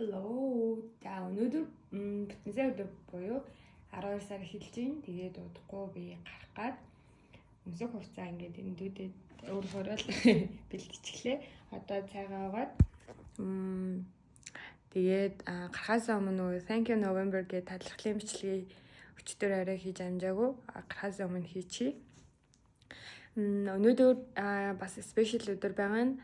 Hello. За өнөөдөр битнэсээ өдөр буюу 12 сар эхэлж байна. Тэгээд удахгүй би гарах гад өмсөх хувцас ингээд эндүүдэд өөрөөр л бэлтчихлээ. Одоо цайгаа угаад тэгээд гарахаас өмнө Thank you November гэдэг талархлын бичлэгийг өчтөр арай хийж амжаагүй. Гарахаас өмнө хийчихье. Өнөөдөр бас спешиал өдөр байгаа нь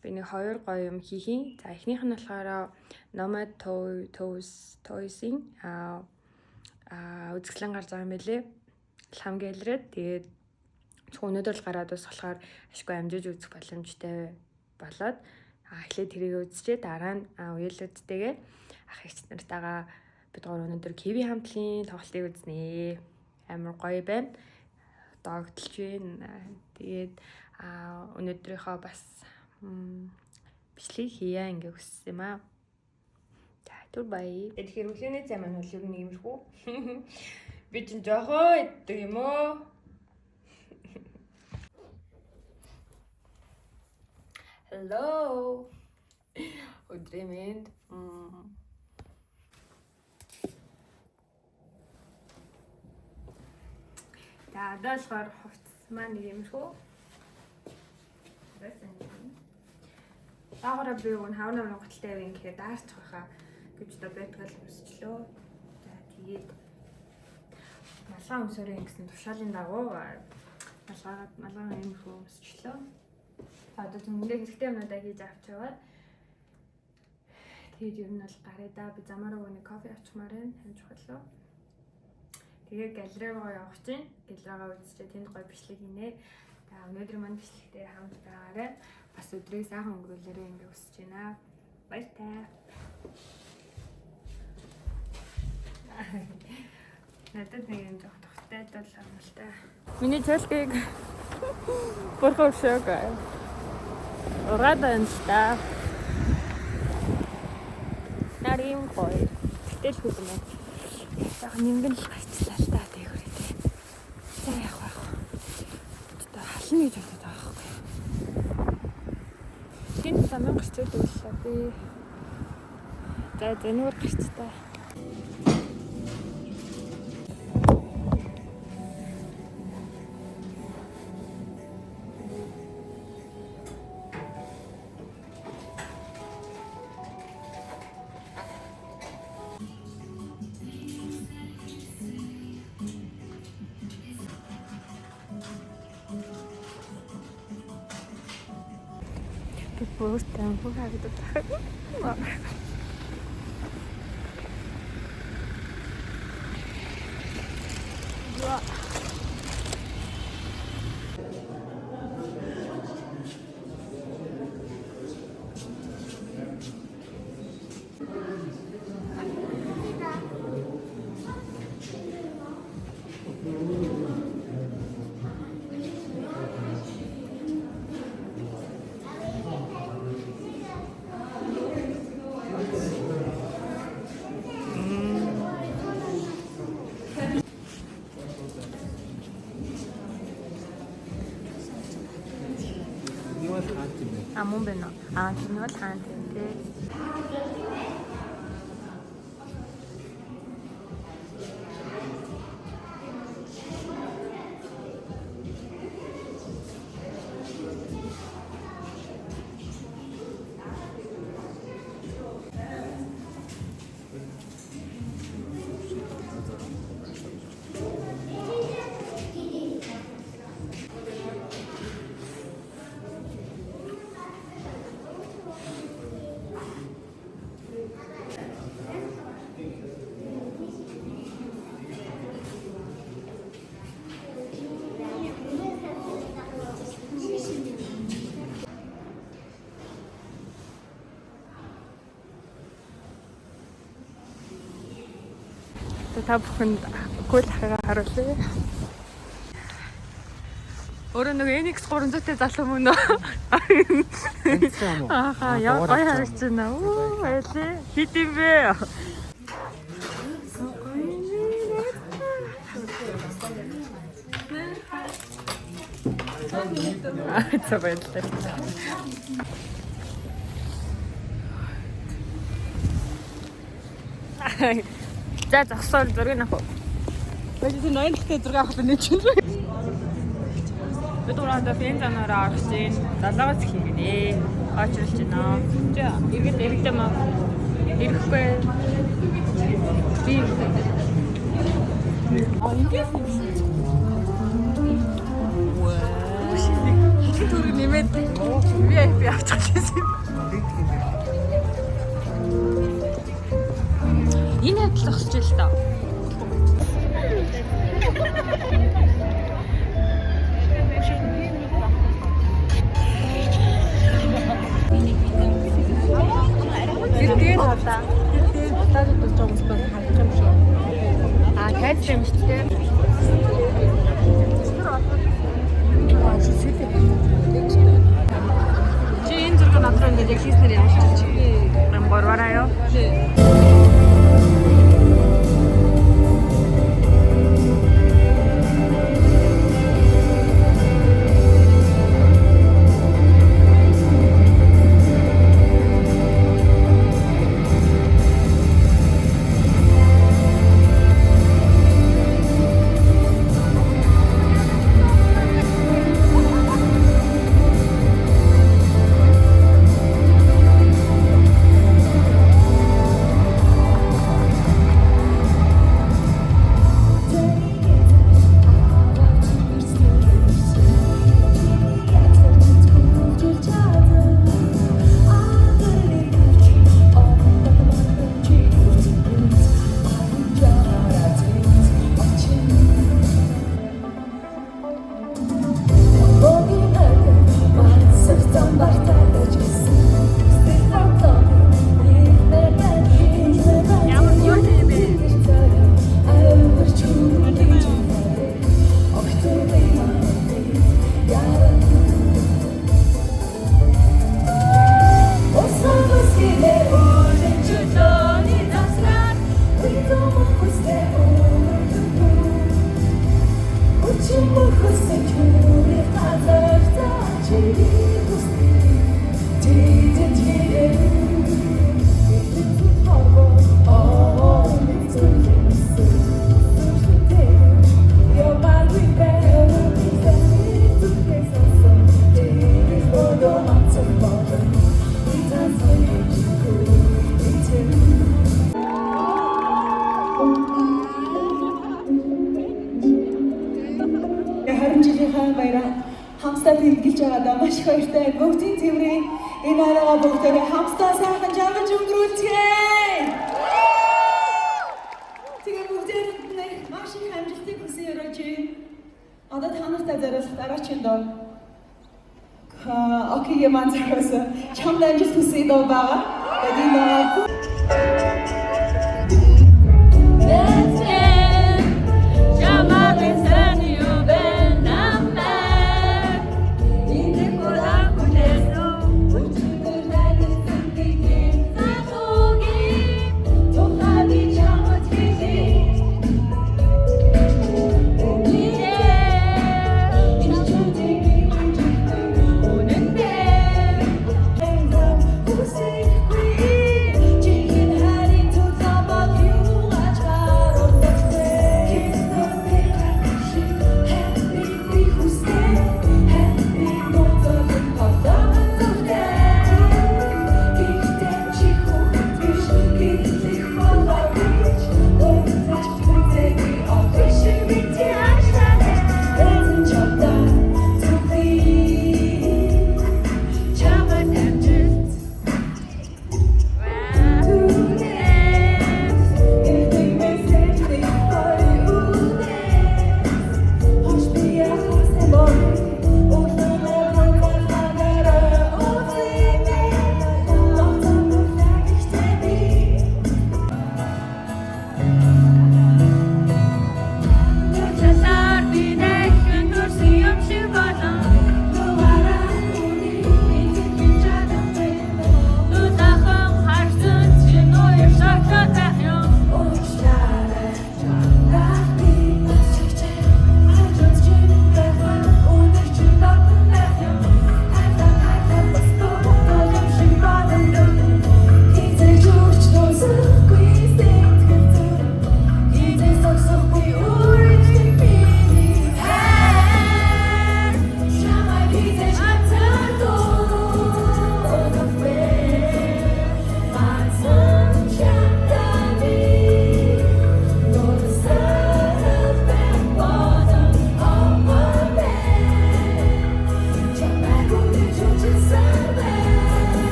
би нэг хоёр гоё юм хийхин. За эхнийх нь болохоор Nomad Toys-ийн үзэсгэлэн гарч байгаа юм билээ. Лам гэлрээд тэгээд өнөөдөр л гараад бас болохоор ашгүй амжиж үзэх боломжтой болоод эхлээд тэрийг үзчихээ дараа нь уялдтэйгээ ах эгч нартайгаа бид гур өнөөдөр Kiwi хамтлагийн тоглолтыг үзнэ. Амар гоё байна. Догтлж байна. Тэгээд өнөөдрийнхөө бас бичлэг хийя ингээ хүссэн юм аа. За түр бай. Тэгэхээр өглөөний цай маань бол ер нь иймэрхүү. Би чинь жохоо иддэг юм уу? Hello. Өдрийн мэнд. За даалгаар хувцас маань иймэрхүү. Даагаараа би өгн хавна готлтай байв гэхээр даарч байхаа гэж одоо байтгал өмсчлөө. За тэгээд малгай өмсөөрэй гэсэн тушаалын дагуу малгай иймэрхүү өмсчлөө. За одоо зөндөө хэрэгтэй юмудаа хийж авчаад тэгээд ер нь бол гараа да би замаараа нэг кофе авчмаар байна. Хэмж хөлөө. Тэгээд галерей руу явах чинь галерейгаа үзчихээ тэнд гоё бичлэг хийнэ. За өнөөдөр мань бичлэгтэй хамт байгаарай. Бас өдрийг сайхан өнгөрүүлээрэй ингээ хүсэж байна. Баяртай. Надад нэг юм жоох тогттой бол амгалтай. Миний цолгийг бүрхөө шог. Ураад байна л та. Нарийн гоё. Тэтэл хүлэн байна. Яг нингэн л гайцлаа л та тэгвэрээ тий. За яг байх. Одоо хална гэж бодоод байгаа байхгүй. Тин замын гарчод үлээ би. За зэнүүр гарч та. Просто хавдаг. Мөн байна. Тэр нь бол хаан тийм тий. Та бүхэнд кул ахыгаа харуулъя. Өөрөө нэг NX 300-тэй залуу мөн үү? Ахаа, яа гоё харагч байна. Оо, байлээ. Хит юм бэ? За баярлалаа. За зогсоол зургийг авах. Баяжин ноёнтой зураг авах нэг чинь. Бид ураад фэн занаараа орох чинь 7-аас их гинэ. Очролч байна. За иргэд иргэдэм аа. Ирэхгүй. Би Ингээс юм шүү. Түр нэмээд VIP авчих гэсэн. энэ адил зогсож л доо. Тэгээд хатаа. Тэгээд батад болж байгаа хүмүүс байна харж юм шүү. Хайж юм шүү дээ. Чи энэ зураг надад ингээд яг хийснээр ямар ч чи Борвараа ёо. Хамстаа бэлгэлж байгаадаа маш их баяртай. Бүгдийн цэврийн энэ арга бүгдээ хамстаа сайхан жаргаж өнгөрүүлцгээе. Тэгээ бүгдээ маш их амжилтыг хүсье өрөөж. Одоо та нартай зориулах дараагийн дуу. Окей, маань зэрэгс чамд амжилт хүсье дуу байгаа. Тэгээд энэ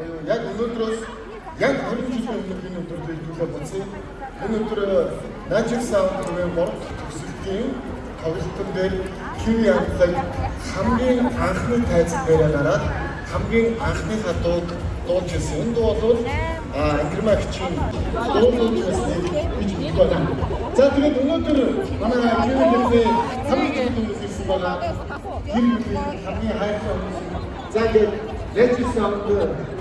Яг өнөөдрөөс яг 20 жилийн өмнө энэ өдөр дэлгүүлээ болсон. Энэ өдөр Magic Sound гэх 3 дахь төгсөлтийн тоглолтын дээр Kiwi амтлаг хамгийн анхны тайзан дээр гараад хамгийн анхныхаа дууг дуулж ирсэн. Энэ дуу бол Ангермагчийн дуулж байсан гэж бодож байна. За тэгээд өнөөдөр манай Kiwi-ийн хамгийн дуу ирсэн байгаа. Kiwi-ийн хамгийн хайртай хүмүүс. За тэгээд Magic Sound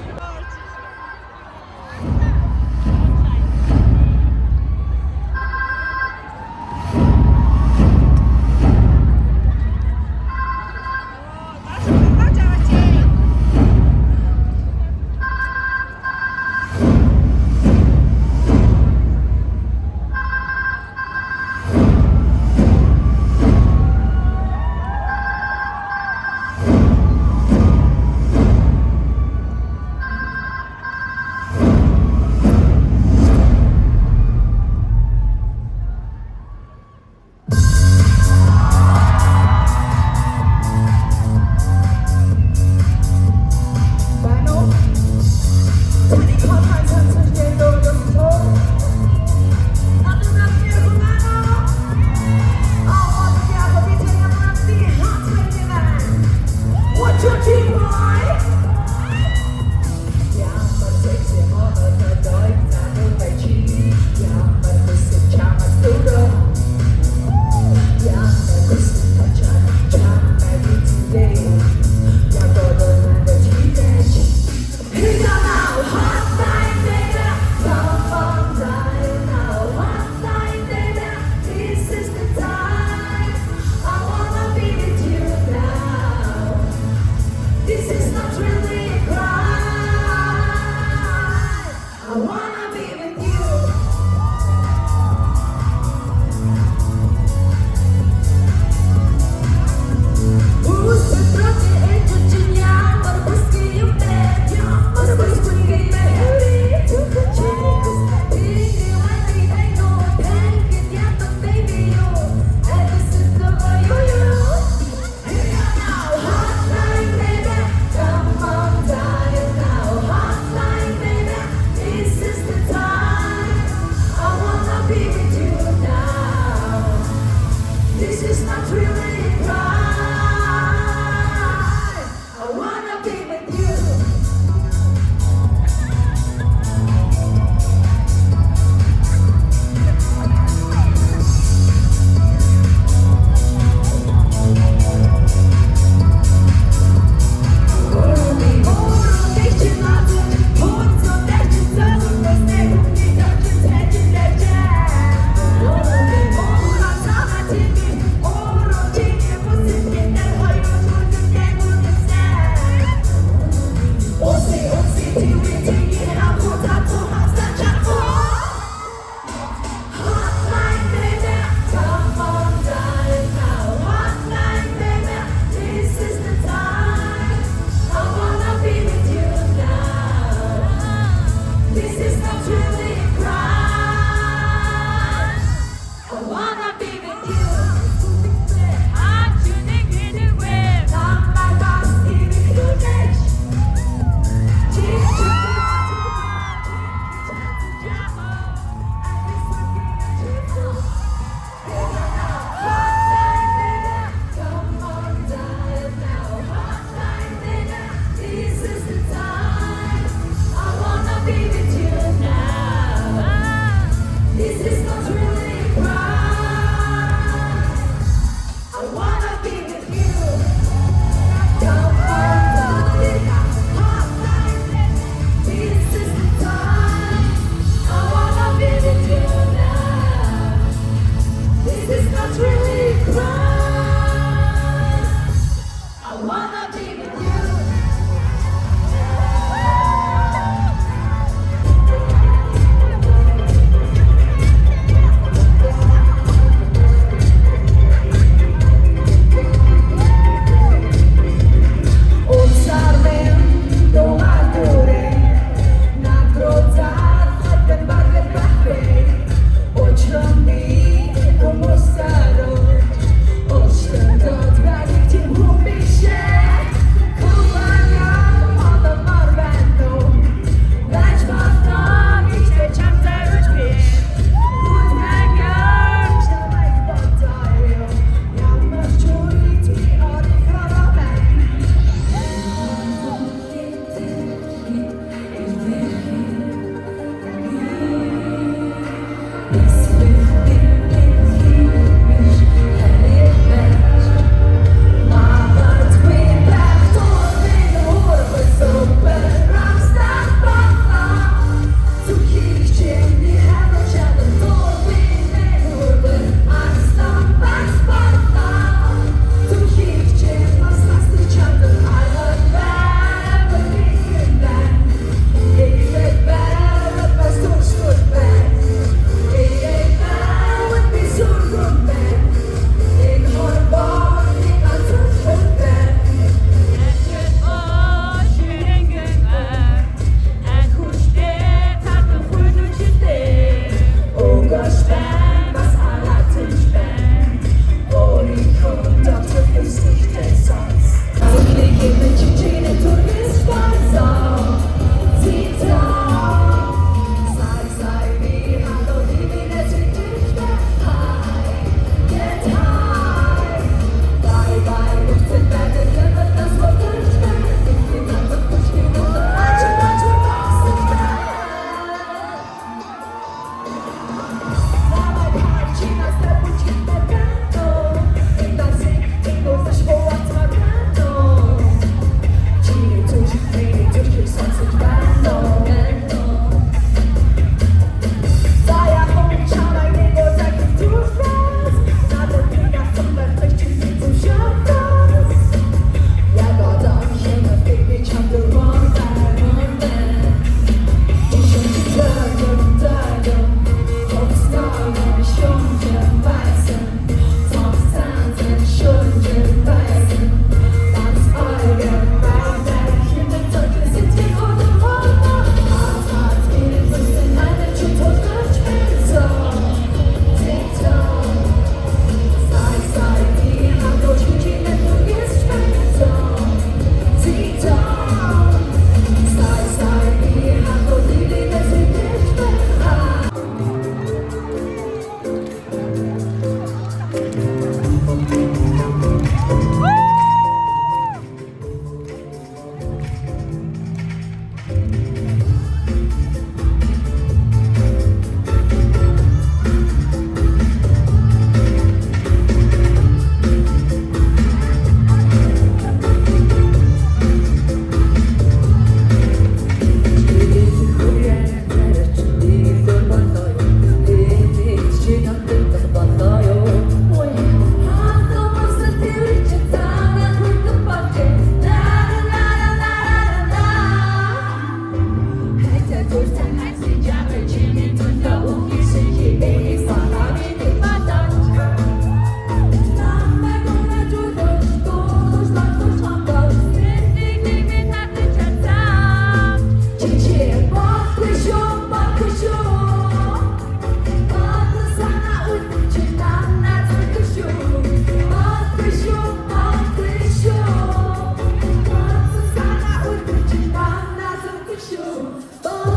Touch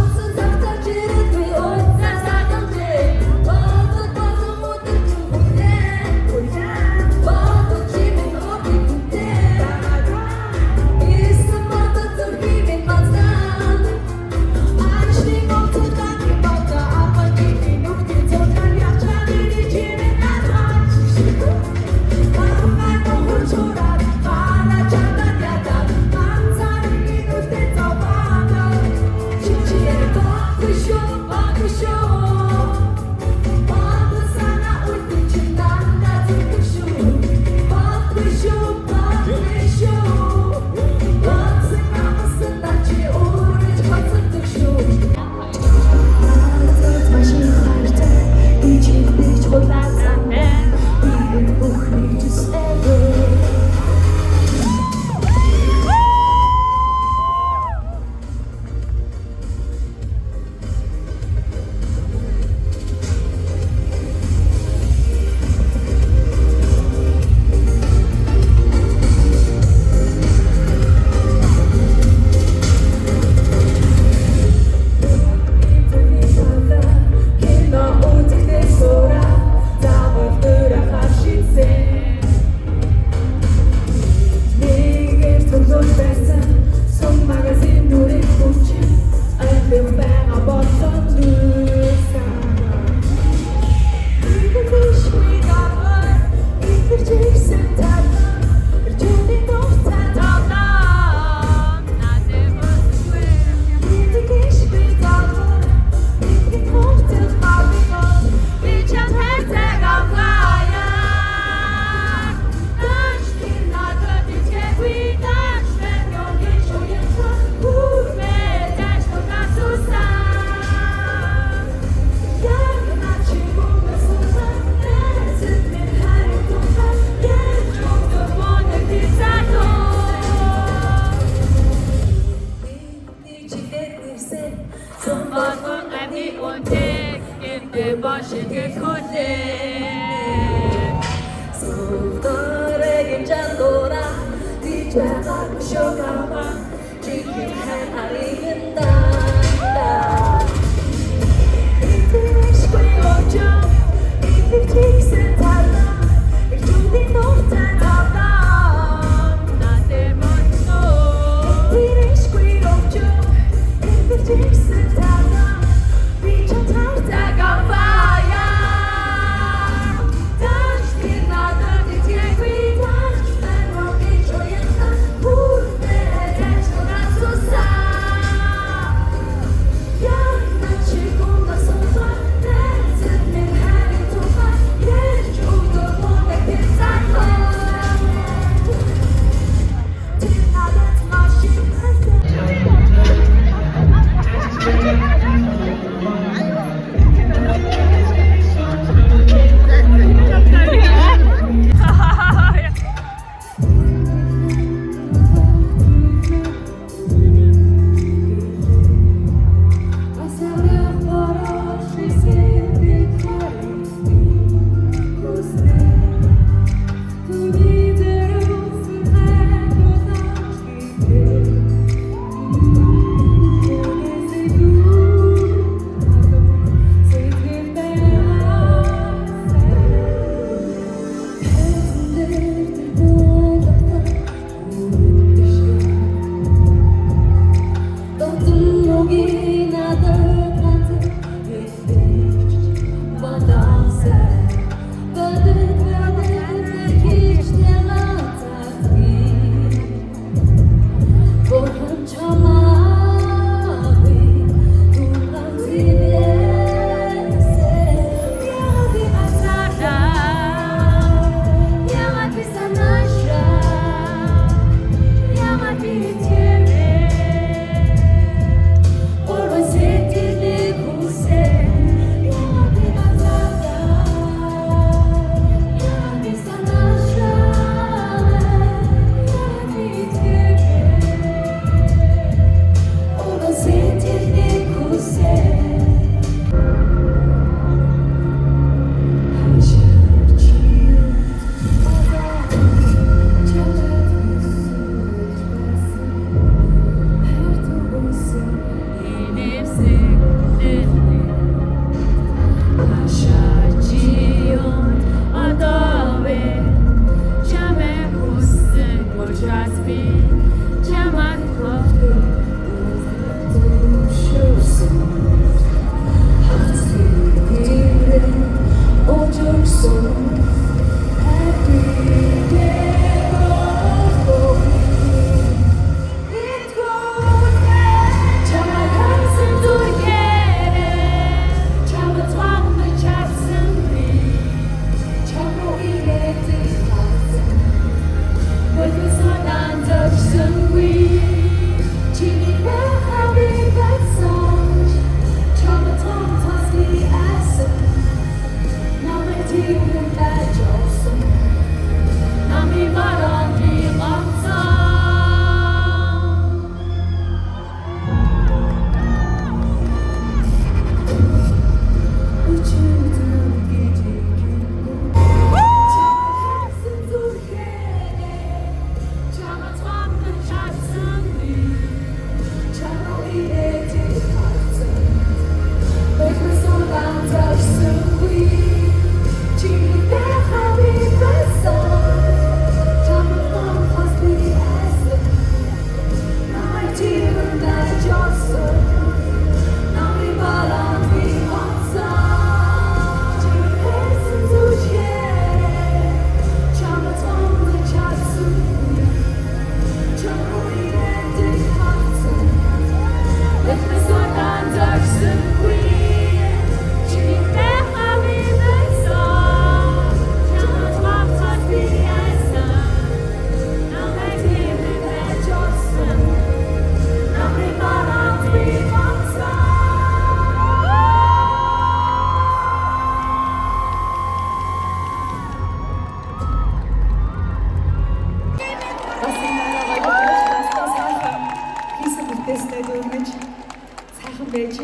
байж.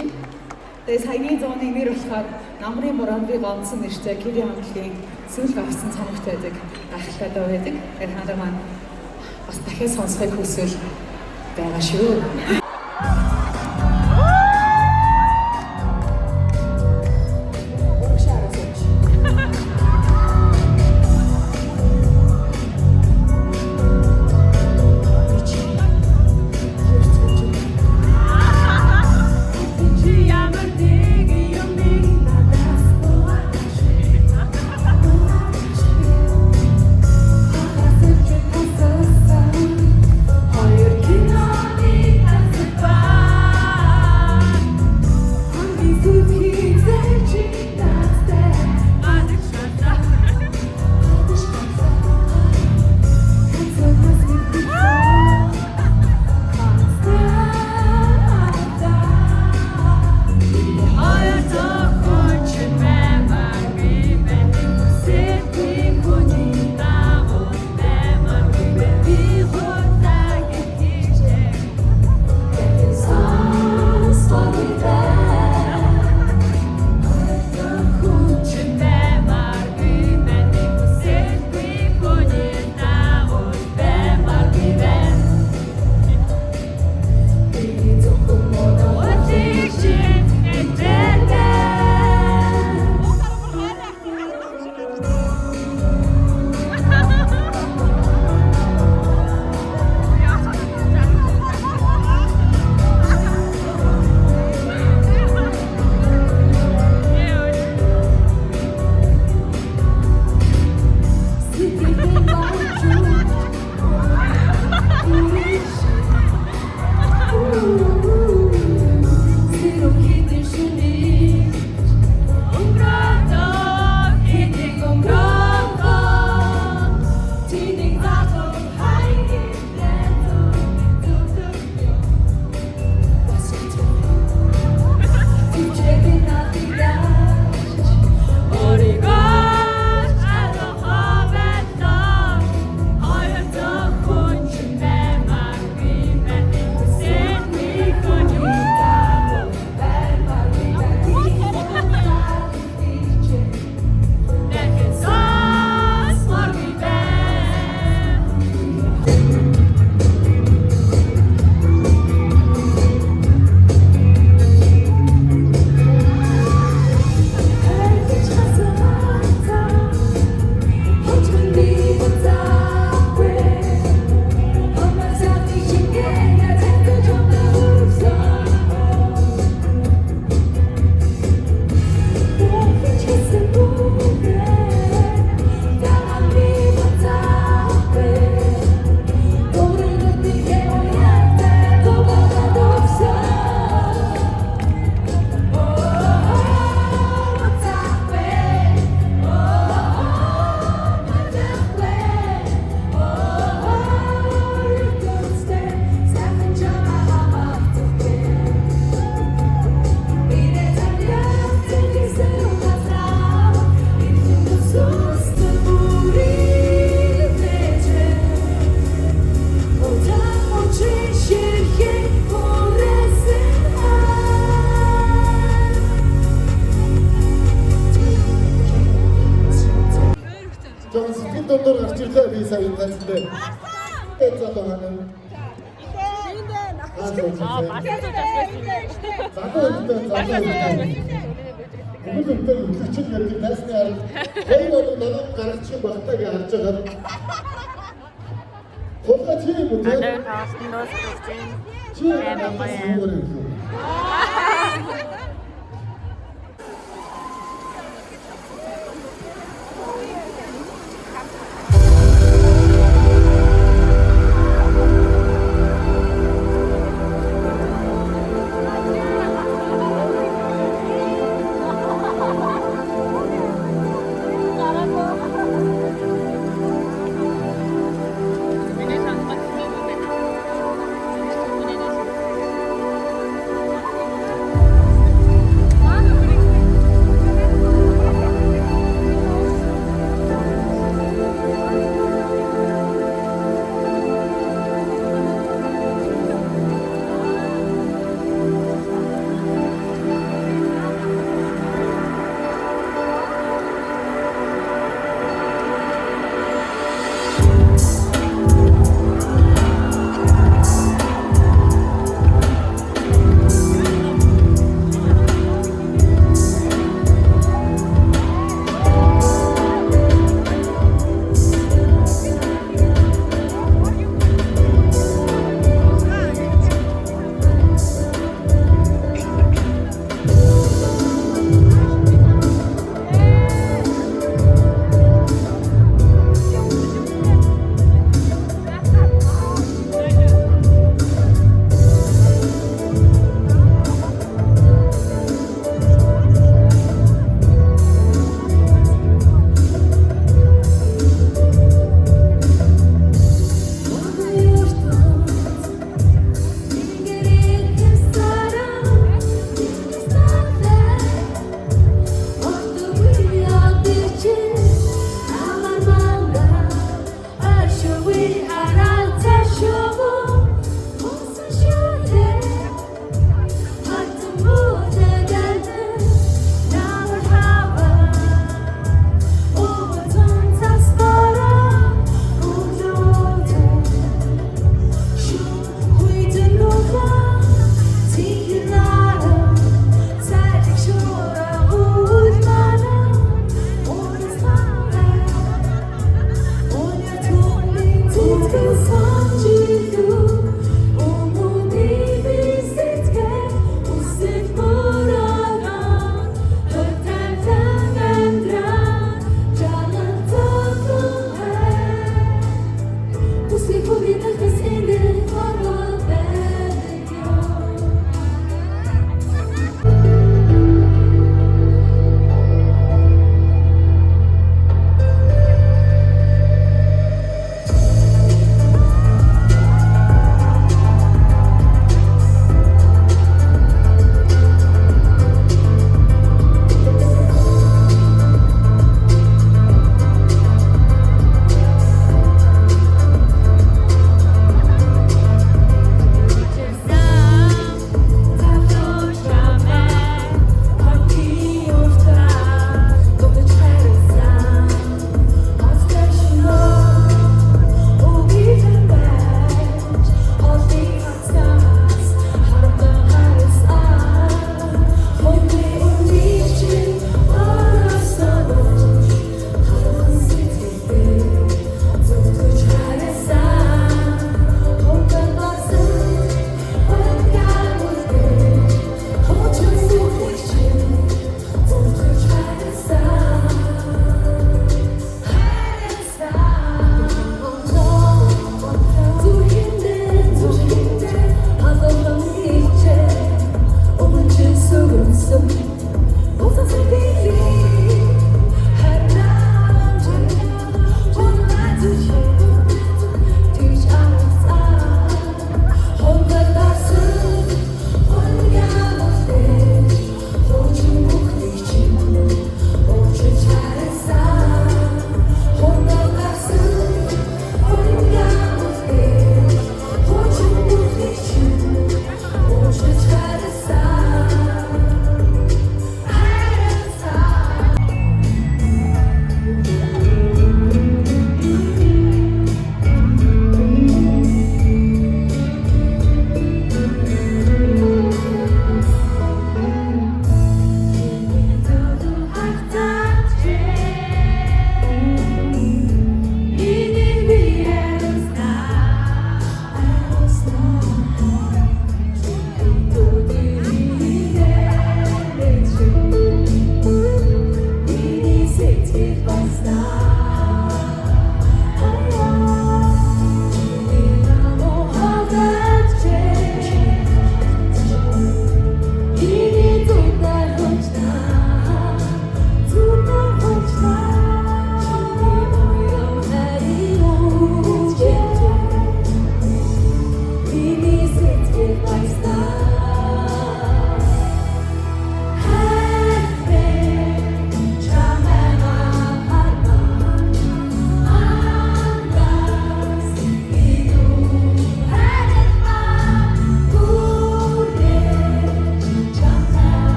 Тэгээ саяны зооны нэр болохоор намрын бороо би гонцсон нэртэй Кири хамтлагийн сүүл гарсан цомогтой байдаг гайхалтай дуу байдаг. Тэгэхээр ханаа маань бас дахиад сонсохыг хүсвэл байгаа шүү. Жон сэтгэл дотор гарч ирлээ би сая энэ цаастай. Тэгээд залуу ханаа. Бүгд өглөчл ярьдаг тасны арга. Хоёр бол намайг гаргачих багтаа гэж харж байгаа. Хулгай чи юм уу? Надад таасан доос өгсөн. Чи ямар юм?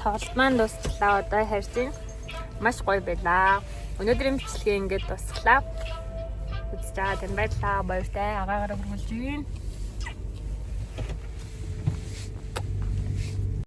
Тоглолт маань дуслаа. Одоо харьцан маш гоё байлаа. Өнөөдрийн бичлэгээ ингээд дуслаа. Үзэж байгаа тань баярлалаа. Баяртай агаараа хүргүүлж байна.